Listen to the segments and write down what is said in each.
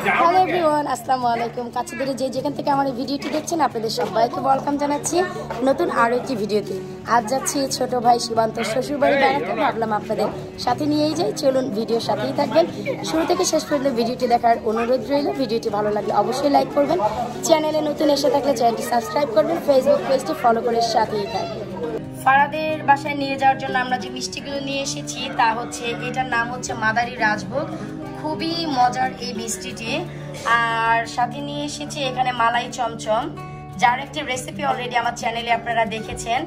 Hello everyone, আসসালামু আলাইকুম। কাছে দূরে যে যেখান থেকে আমার এই ভিডিওটি দেখছেন আপনাদের সবাইকে ওয়েলকাম জানাচ্ছি নতুন আরও একটি ভিডিওতে। আজ যাচ্ছি ছোট ভাই সীমান্তর শ্বশুরবাড়ি বেড়াতে, ভাবলাম আপনাদের সাথে নিয়েই যাই। চলুন ভিডিওর সাথেই থাকবেন, শুরু থেকে শেষ পর্যন্ত ভিডিওটি দেখার অনুরোধ রইল। ভিডিওটি ভালো লাগলে অবশ্যই লাইক করবেন, চ্যানেলে নতুন এসে থাকলে চ্যানেলটি সাবস্ক্রাইব করবেন, ফেসবুক পেজটি ফলো করে সাথেই থাকবেন। ফারাদের বাসায় নিয়ে যাওয়ার জন্য আমরা যে মিষ্টিগুলো নিয়ে এসেছি তা হচ্ছে, এটার নাম হচ্ছে মাদারি রাজভোগ, খুবই মজার এই মিষ্টিটি। আর সাথে নিয়ে এসেছি এখানে মালাই চমচম, যার একটি রেসিপি অলরেডি আমার চ্যানেলে আপনারা দেখেছেন,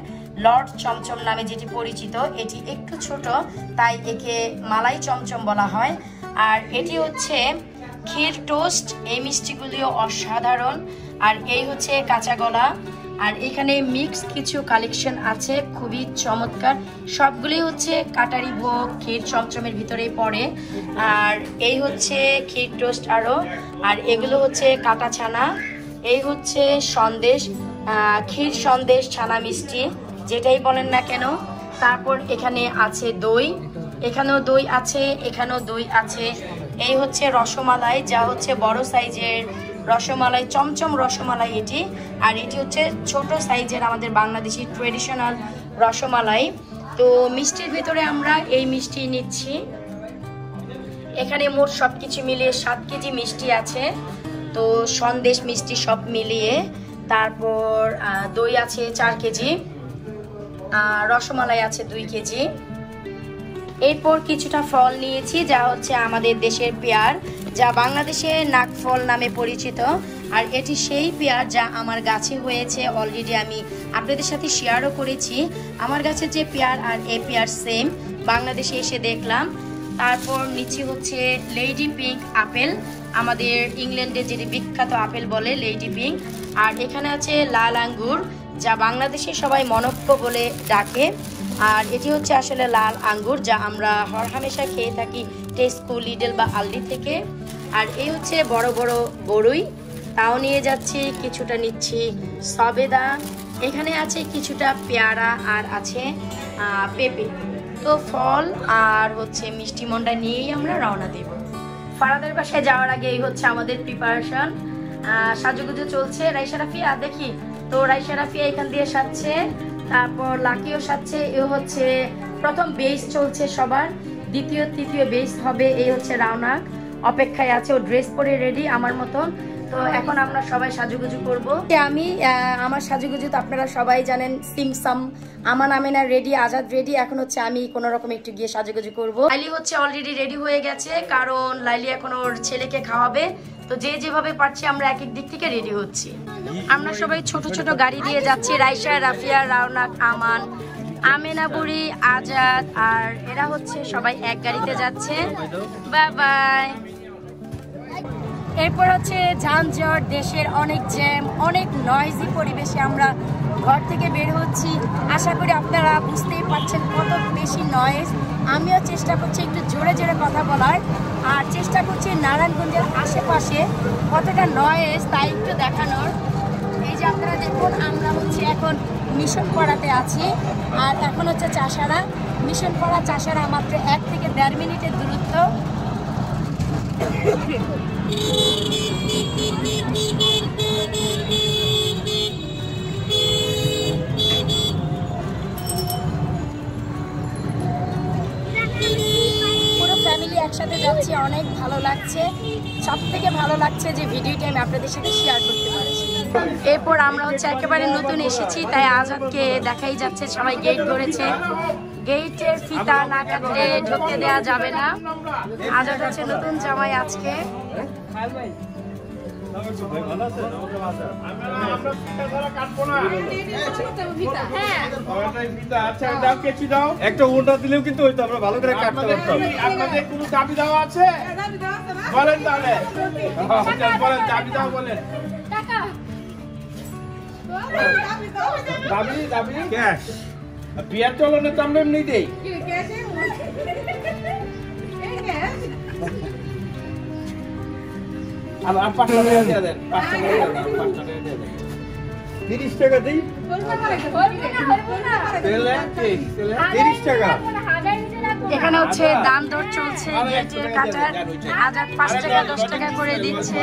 লর্ড চমচম নামে যেটি পরিচিত। এটি একটু ছোট, তাই একে মালাই চমচম বলা হয়। আর এটি হচ্ছে ক্ষীর টোস্ট, এই মিষ্টিগুলিও অসাধারণ। আর এই হচ্ছে কাঁচা গলা। আর এখানে মিক্স কিছু কালেকশন আছে, খুবই চমৎকার। সবগুলি হচ্ছে কাটারি ভোগ, ক্ষীর চমচমের ভিতরেই পড়ে। আর এই হচ্ছে ক্ষীর টোস্ট আরও। আর এগুলো হচ্ছে কাটা ছানা, এই হচ্ছে সন্দেশ, ক্ষীর সন্দেশ ছানা মিষ্টি, যেটাই বলেন না কেন। তারপর এখানে আছে দই, এখানেও দই আছে, এখানেও দই আছে। এই হচ্ছে রসমালাই, যা হচ্ছে বড় সাইজের রসমালাই, চমচম রসমালাই এটি। আর এটি হচ্ছে ছোট সাইজের আমাদের বাংলাদেশি ট্রেডিশনাল রসমালাই। তো মিষ্টির ভিতরে আমরা এই মিষ্টি নিচ্ছি। এখানে মোট সব কিছু মিলিয়ে 7 কেজি মিষ্টি আছে, তো সন্দেশ মিষ্টি সব মিলিয়ে। তারপর দই আছে 4 কেজি, রসমালাই আছে 2 কেজি। এরপর কিছুটা ফল নিয়েছি, যা হচ্ছে আমাদের দেশের পেয়ার, যা বাংলাদেশে নাকফল নামে পরিচিত। আর এটি সেই পেয়ার যা আমার গাছে হয়েছে, অলরেডি আমি আপনাদের সাথে শেয়ারও করেছি। আমার গাছের যে পেয়ার আর এই পেয়ার সেম, বাংলাদেশে এসে দেখলাম। তারপর নিচে হচ্ছে লেডি পিঙ্ক আপেল, আমাদের ইংল্যান্ডে যেটি বিখ্যাত আপেল বলে লেডি পিঙ্ক। আর এখানে আছে লাল আঙ্গুর, যা বাংলাদেশে সবাই মনক্কো বলে ডাকে। আর এটি হচ্ছে আসলে লাল আঙ্গুর, যা আমরা হরহামেশা খেয়ে থাকি টেস্কো, লিডল বা আলডি থেকে। আর এই হচ্ছে বড় বড় বড়ই, তাও নিয়ে যাচ্ছি। কিছুটা নিচ্ছি সবেদা, এখানে আছে কিছুটা পেয়ারা, আর আছে পেঁপে। তো ফল আর হচ্ছে মিষ্টি মন্ডা নিয়েই আমরা রওনা দেব। ফারাদের বাসায় যাওয়ার আগে এই হচ্ছে আমাদের প্রিপারেশন, সাজুগুজু চলছে। রাইসা রাফিয়া দেখি তো, রাইসা রাফিয়া এখান দিয়ে সাজছে, তারপর লাকিও সাজছে। এ হচ্ছে প্রথম বেস চলছে সবার, দ্বিতীয় তৃতীয় বেস হবে। এই হচ্ছে রাওনাক অপেক্ষায় আছে, ও ড্রেস পরে রেডি আমার মতন। তো এখন আমরা সবাই সাজুগুজু করব। আমি আমার সাজুগুজু তো আপনারা সবাই জানেন, সিমসাম, আমার নামে না রেডি, আজাদ রেডি। এখন হচ্ছে আমি কোন রকম একটু গিয়ে সাজুগুজু করব। লাইলি হচ্ছে অলরেডি রেডি হয়ে গেছে, কারণ লাইলি এখন ওর ছেলেকে খাওয়াবে। তো যে যেভাবে পারছি আমরা এক এক দিক থেকে রেডি হচ্ছি। আমরা সবাই ছোট ছোট গাড়ি দিয়ে যাচ্ছি, রাইসা, রাফিয়া, রাওনাক, আমান, আমেনা বুড়ি, আজাদ, আর এরা হচ্ছে সবাই এক গাড়িতে যাচ্ছে। Bye bye. এরপর হচ্ছে যানজট, দেশের অনেক জ্যাম, অনেক নয়েজি পরিবেশে আমরা ঘর থেকে বের হচ্ছি। আশা করি আপনারা বুঝতেই পারছেন কত বেশি নয়েজ। আমিও চেষ্টা করছি একটু জোরে জোরে কথা বলার, আর চেষ্টা করছি নারায়ণগঞ্জের আশেপাশে কতটা নয়েজ তাই একটু দেখানোর। এই যে আপনারা দেখুন, আমরা হচ্ছে এখন মিশন পাড়াতে আছি। আর এখন হচ্ছে চাষারা, মিশন পাড়া চাষারা মাত্র 1 থেকে 1.5 মিনিটের দূরত্ব। পুরো ফ্যামিলি একসাথে যাচ্ছি, অনেক ভালো লাগছে। সব থেকে ভালো লাগছে যে ভিডিওটি আমি আপনাদের সাথে শেয়ার করতে পারছি। এরপর আমরা হচ্ছে একেবারে নতুন এসেছি, তাই আজাদকে দেখাই যাচ্ছে, সবাই গেট ধরেছে। গেটের ফিতা না কাটলে ঢুকতে দেওয়া যাবে না। আজাদ হচ্ছে নতুন জামাই আজকে। একটা উল্টা দিলেও কিন্তু আমরা ভালো করে কাটতে পারতাম। আপনাদের কোনো দাবি দেওয়া আছে বলেন, তাহলে বলেন, দাবি দাও বলেন। দাবি দাবি ক্যাশ বিয়ার চলনে তো আমরা এমনি দেই। আর 5 টাকা দিয়ে দেন, 5 টাকা দিয়ে দেন, 5 টাকা দিয়ে দেন, 30 টাকা দিই। 30 টাকা এখানে হচ্ছে দাম দর চলছে গেটের কাটার। আজাদ 5 টাকা 10 টাকা করে দিচ্ছে।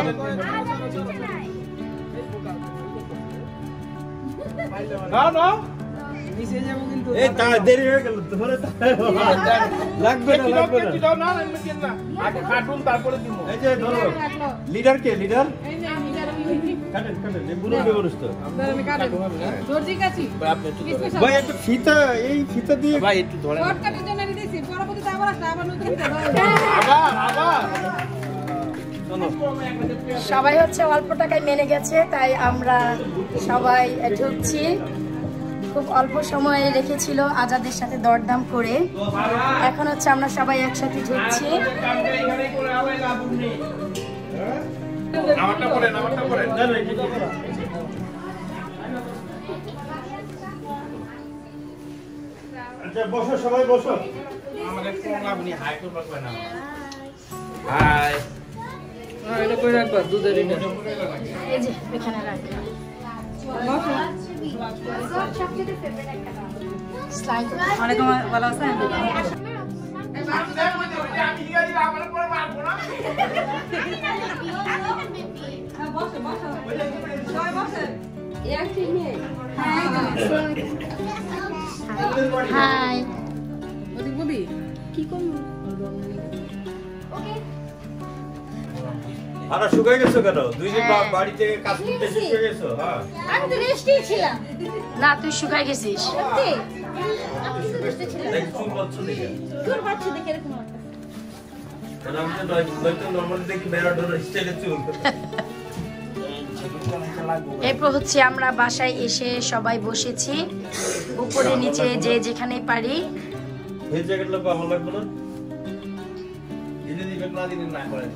না এই তা দেরি হয়ে গেল ধরে লাগবে না আগে কাটুন তারপরে দিব। এই যে ধরো লিডার কে লিডার কাটেন কাটেন এই বুড়ো বেবরস তো আমি কাটেন দর্জি কাছি ভাই আপনি একটু ধরেন ভাই একটু ফিতা এই ফিতা দিয়ে ভাই একটু ধরেন শর্ট কাটের জন্য দিয়েছি পরবর্তীতে আবার নতুন আবার সবাই হচ্ছে অল্প টাকায় মেনে গেছে, তাই আমরা সবাই ঢুকছি। খুব অল্প সময় রেখেছিল আজাদের সাথে দরদাম করে। এখন হচ্ছে আমরা সবাই একসাথে ঢুকছি। আচ্ছা বসো সবাই বসো। আমাদের কোন আপনি হাই করতে পারবেন না। হাই এটা কই রাখবা দুধের এটা এই যে এখানে রাখি। স্লাইড ওয়ালাইকুম ভালো আছেন? হাই বলি কি করব? আরে শুকাই গেছো কেন? দুই দিন বাড়ি থেকে কাজ করতে শুকিয়ে গেছো? হ্যাঁ আমি তো রেস্টেই ছিলাম। না তুই শুকাই গেছিস। সত্যি আমি তো রেস্টে ছিলাম। চুল বাচ্চা দেখে চুল বাচ্চা দেখে এরকম লাগছে। কারণ আমি তো নরমালি দেখি ম্যারাডোনা স্টাইলে চুল। এরপর হচ্ছে আমরা বাসায় এসে সবাই বসেছি, উপরে নিচে যে যেখানে পারি। এই জ্যাকেটটা ভালো লাগবে না? এই যে দিবেন না দিবেন না করে।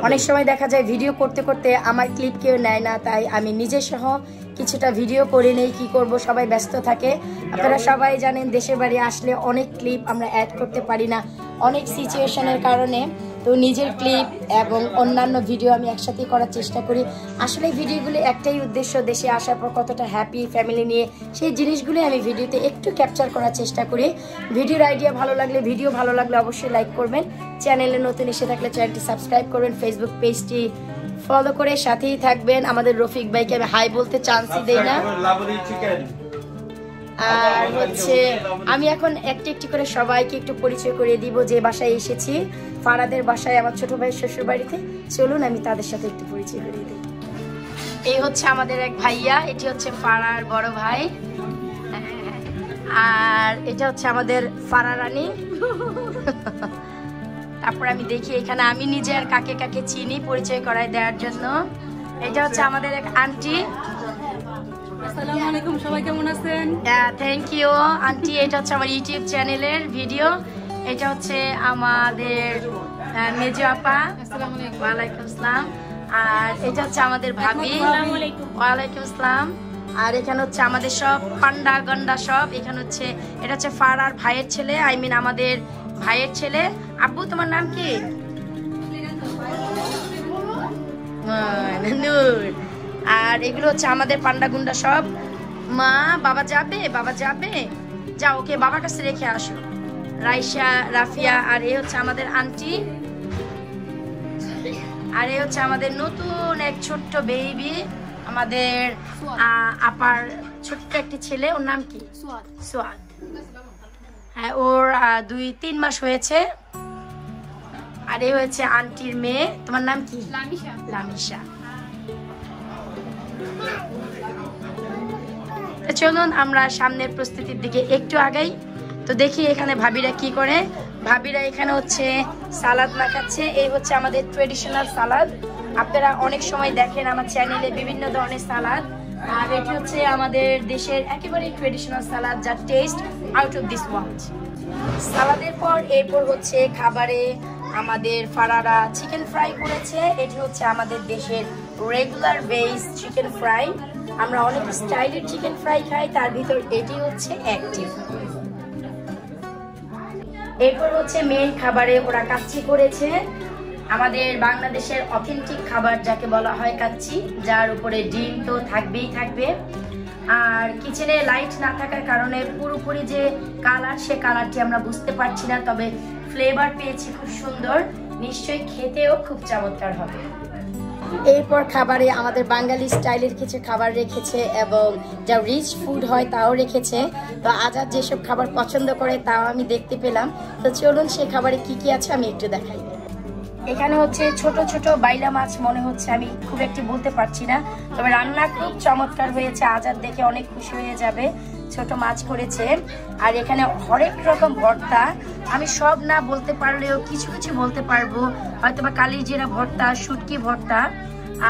অনেক সময় দেখা যায় ভিডিও করতে করতে আমার ক্লিপ কেউ নেয় না, তাই আমি নিজে সহ কিছুটা ভিডিও করে নেই। কি করব, সবাই ব্যস্ত থাকে। আপনারা সবাই জানেন দেশের বাড়ি আসলে অনেক ক্লিপ আমরা অ্যাড করতে পারি না অনেক সিচুয়েশনের কারণে। তো নিজের ক্লিপ এবং অন্যান্য ভিডিও আমি একসাথে করার চেষ্টা করি। আসলে ভিডিওগুলি একটাই উদ্দেশ্য, দেশে আসার পর কতটা হ্যাপি ফ্যামিলি নিয়ে, সেই জিনিসগুলি আমি ভিডিওতে একটু ক্যাপচার করার চেষ্টা করি। ভিডিওর আইডিয়া ভালো লাগলে, ভিডিও ভালো লাগলে অবশ্যই লাইক করবেন। চ্যানেলে নতুন এসে থাকলে চ্যানেলটি সাবস্ক্রাইব করবেন, ফেসবুক পেজটি ফলো করে সাথেই থাকবেন। আমাদের রফিক ভাইকে আমি হাই বলতে চান্সই দেই না। লাবণী চিকেন। আর হচ্ছে আমি এখন একটি একটি করে সবাইকে একটু পরিচয় করিয়ে দিব যে বাসায় এসেছি। ফারাদের বাসায়, আমার ছোট ভাইয়ের শ্বশুর বাড়িতে। চলুন আমি তাদের সাথে একটু পরিচয় করিয়ে দিই। এই হচ্ছে আমাদের এক ভাইয়া, এটি হচ্ছে ফারার বড় ভাই, আর এটা হচ্ছে আমাদের ফারা রানী। তারপর আমি দেখি এখানে আমি নিজে আর কাকে কাকে চিনি পরিচয় করায় দেওয়ার জন্য। এটা হচ্ছে আমাদের এক আন্টি। আসসালামু আলাইকুম, সবাই কেমন আছেন? Thank you aunty. এটা হচ্ছে আমার ইউটিউব চ্যানেলের ভিডিও। এটা হচ্ছে আমাদের মেজো আপা। ওয়ালাইকুম আসসালাম। আর এটা হচ্ছে আমাদের ভাবি। ওয়ালাইকুম আসসালাম। আর এখানে হচ্ছে আমাদের সব পান্ডা গন্ডা সব। এখানে হচ্ছে এটা হচ্ছে ফারার ভাইয়ের ছেলে, আই মিন আমাদের ভাইয়ের ছেলে। আব্বু তোমার নাম কি? নূর। আর এগুলো হচ্ছে আমাদের পান্ডা গুন্ডা সব। মা বাবা যাবে, বাবা যাবে, যাও ওকে বাবার কাছে রেখে আসো। রাইসা, রাফিয়া। আর এই হচ্ছে আমাদের আন্টি। আর এই হচ্ছে আমাদের নতুন এক ছোট্ট বেবি, আমাদের আপার ছোট্ট একটি ছেলে। ওর নাম কি? সোয়াদ। হ্যাঁ, ওর 2-3 মাস হয়েছে। আর এই হচ্ছে আন্টির মেয়ে। তোমার নাম কি? লামিশা। লামিশা। চলুন আমরা সামনের প্রস্তুতির দিকে একটু আগাই। তো দেখি এখানে ভাবিরা কি করে। ভাবিরা এখানে হচ্ছে সালাদ মাখাচ্ছে। এই হচ্ছে আমাদের ট্রেডিশনাল সালাদ। আপনারা অনেক সময় দেখেন আমার চ্যানেলে বিভিন্ন ধরনের সালাদ। আর এটি হচ্ছে আমাদের দেশের একেবারে ট্রেডিশনাল সালাদ, যার taste out of this world. সালাদের পর এরপর হচ্ছে খাবারে আমাদের ফারারা চিকেন ফ্রাই করেছে। এটি হচ্ছে আমাদের দেশের রেগুলার বেস চিকেন ফ্রাই। আমরা অনেক স্টাইলের চিকেন ফ্রাই খাই, তার ভিতর এটি হচ্ছে অ্যাক্টিভ। এরপর হচ্ছে মেইন খাবারে ওরা কাচ্চি করেছে, আমাদের বাংলাদেশের অথেন্টিক খাবার যাকে বলা হয় কাচ্চি, যার উপরে ডিম তো থাকবেই থাকবে। আর কিচেনে লাইট না থাকার কারণে পুরোপুরি যে কালার, সে কালারটি আমরা বুঝতে পারছি না, তবে ফ্লেভার পেয়েছি খুব সুন্দর, নিশ্চয়ই খেতেও খুব চমৎকার হবে। এরপর খাবারে আমাদের বাঙালি স্টাইলের কিছু খাবার রেখেছে এবং যা রিচ ফুড হয় তাও রেখেছে। তো আজাদ যেসব খাবার পছন্দ করে তাও আমি দেখতে পেলাম। তো চলুন সে খাবারে কি কি আছে আমি একটু দেখাই। এখানে হচ্ছে ছোট ছোট বাইলা মাছ মনে হচ্ছে, আমি খুব একটি বলতে পারছি না, তবে রান্না খুব চমৎকার হয়েছে, আজাদ দেখে অনেক খুশি হয়ে যাবে। ছোট মাছ করেছে। আর এখানে হরেক রকম ভর্তা, আমি সব না বলতে পারলেও কিছু কিছু বলতে পারবো, হয়তো বা কালি জিরা ভর্তা, শুটকি ভর্তা,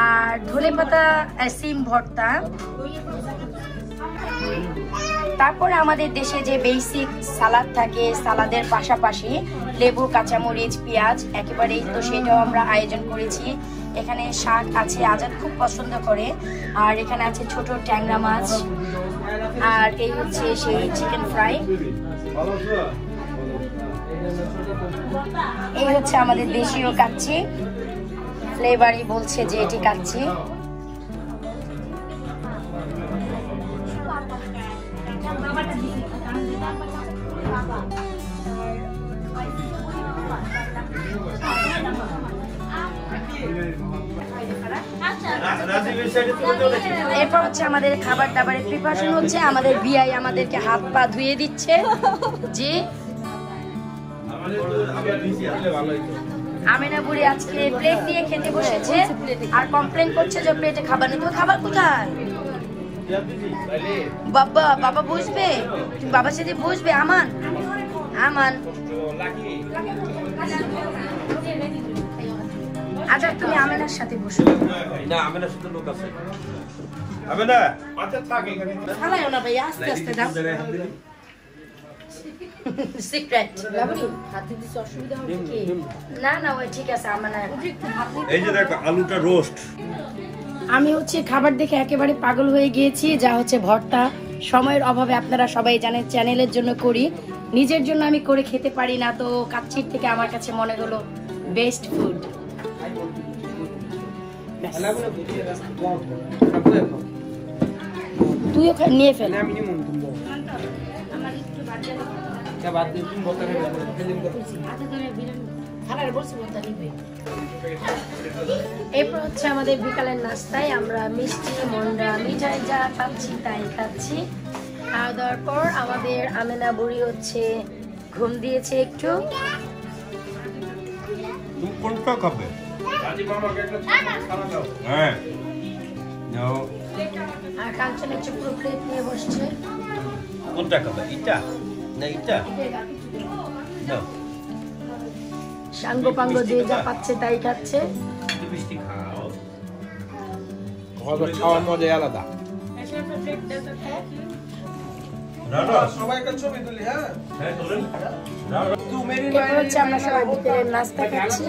আর ধনেপাতা সিম ভর্তা। তারপরে আমাদের দেশে যে বেসিক সালাদ থাকে, সালাদের পাশাপাশি লেবু, কাঁচামরিচ, পেঁয়াজ একেবারেই, তো সেটাও আমরা আয়োজন করেছি। এখানে শাক আছে, আজাদ খুব পছন্দ করে। আর এখানে আছে ছোট ট্যাংরা মাছ, আর এই হচ্ছে সেই চিকেন ফ্রাই। এই হচ্ছে আমাদের দেশীয় কাচ্চি, ফ্লেভারই বলছে যে এটি কাচ্চি। এরপর হচ্ছে আমাদের খাবার দাবারের প্রিপারেশন হচ্ছে, আমাদের বিআই আমাদেরকে হাত পা ধুয়ে দিচ্ছে। জি, আমেনা বুড়ি আজকে প্লেট নিয়ে খেতে বসেছে আর কমপ্লেন করছে যে প্লেটে খাবার নেই। তো খাবার কোথায়? বাবা, বাবা বুঝবে, তুমি বাবার সাথে বুঝবে। আমান, আমান, আচ্ছা তুমি আমেনার সাথে বসো। না, আমেনার সাথে লোক আছে। আমেনা, আচ্ছা থাক এখানে। খালায়ও না ভাই, আস্তে আস্তে দাও। সিক্রেট লাবণী, হাত দিতে অসুবিধা হবে কি? না না, ওই ঠিক আছে। আমেনা এই যে দেখো আলুটা রোস্ট। আমি হচ্ছে খাবার দেখে একেবারে পাগল হয়ে গিয়েছি, যা হচ্ছে ভর্তা। সময়ের অভাবে আপনারা সবাই জানেন চ্যানেলের জন্য করি, নিজের জন্য আমি করে খেতে পারি না। তো কাচ্চির থেকে আমার কাছে মনে হলো বেস্ট ফুড। তুইও নিয়ে ফেল। এরপর হচ্ছে আমাদের বিকালের নাস্তায় আমরা মিষ্টি, মন্ডা, মিঠাই যা পাচ্ছি তাই খাচ্ছি। খাওয়া দাওয়ার পর আমাদের আমেনা বুড়ি হচ্ছে ঘুম দিয়েছে একটু। তুমি কোনটা খাবে? হ্যাঁ, আর কাঞ্চন হচ্ছে পুরো প্লেট নিয়ে বসছে। কোনটা খাবে? এটা না এটা? সাঙ্গ পাঙ্গ যে যা পাচ্ছে তাই খাচ্ছে। মিষ্টি খাও, খাওয়ার মজাই আলাদা। এরপর হচ্ছে আমরা সবাই বিকেলের নাস্তা খাচ্ছি,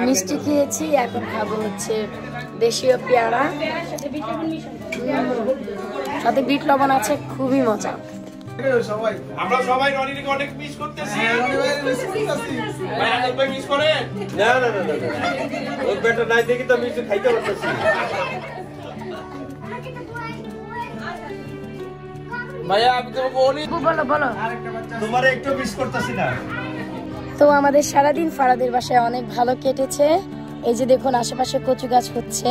মিষ্টি খেয়েছি, এখন খাবো হচ্ছে দেশীয় পেয়ারা, সাথে বিট লবণ আছে, খুবই মজা। আমরা সবাই রনিকে অনেক মিস করতেছি। ভাই আনন্দ ভাই মিস করে? না না না না, ওর বেটা নাই দেখি তো মিস খাইতে পারতেছি। ভাইয়া আমি তো বলি, বলো বলো। তোমারে একটু মিস করতেছি না। তো আমাদের সারাদিন ফারাদের বাসায় অনেক ভালো কেটেছে। এই যে দেখুন আশেপাশে কচু গাছ হচ্ছে।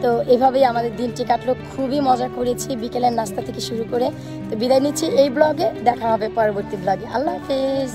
তো এভাবেই আমাদের দিনটি কাটলো, খুবই মজা করেছি বিকেলের নাস্তা থেকে শুরু করে। তো বিদায় নিচ্ছি এই ব্লগে, দেখা হবে পরবর্তী ব্লগে। আল্লাহ হাফেজ।